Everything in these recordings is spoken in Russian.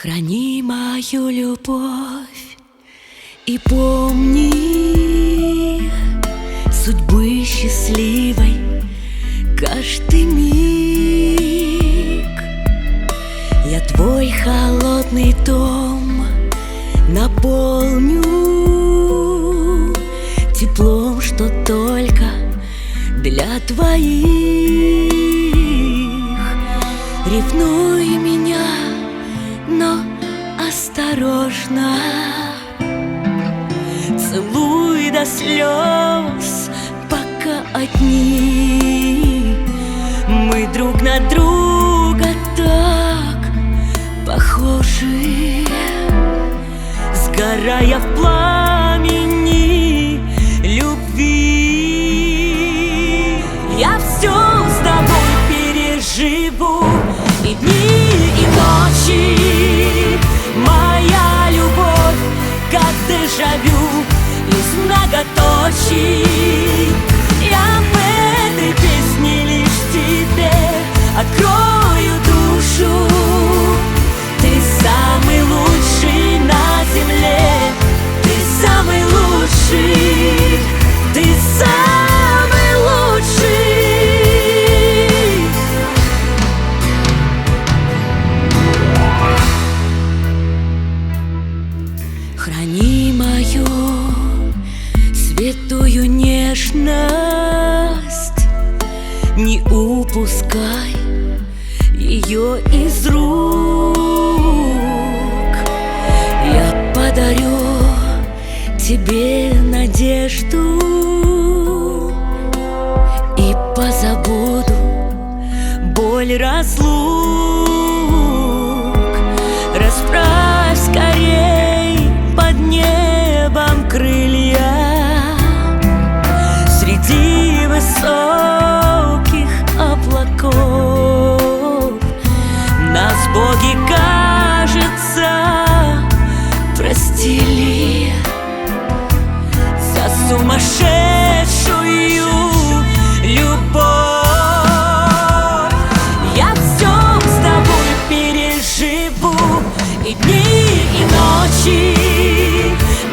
Храни мою любовь и помни судьбы счастливой каждый миг. Я твой холодный дом наполню теплом, что только для твоих. Ревнуй меня, но осторожно, целуй до слез, пока одни. Мы друг на друга так похожи, сгорая в пламени любви. Я все с тобой переживу, и дни, и ночи. Моя любовь, как дежавю из многоточий. Я в этой песне лишь тебе открою душу. Ты самый лучший на земле, ты самый лучший, ты самый лучший. Храни мою святую нежность, не упускай ее из рук. Я подарю тебе надежду и позабуду боль разлук. Расправь скорей под небом крылья, среди высоких облаков. Нас боги, кажется, простили за сумасшедшую любовь. Я все с тобой переживу, и дни, и ночи.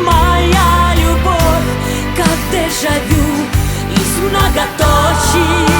Моя любовь, как дежавю из многоточий.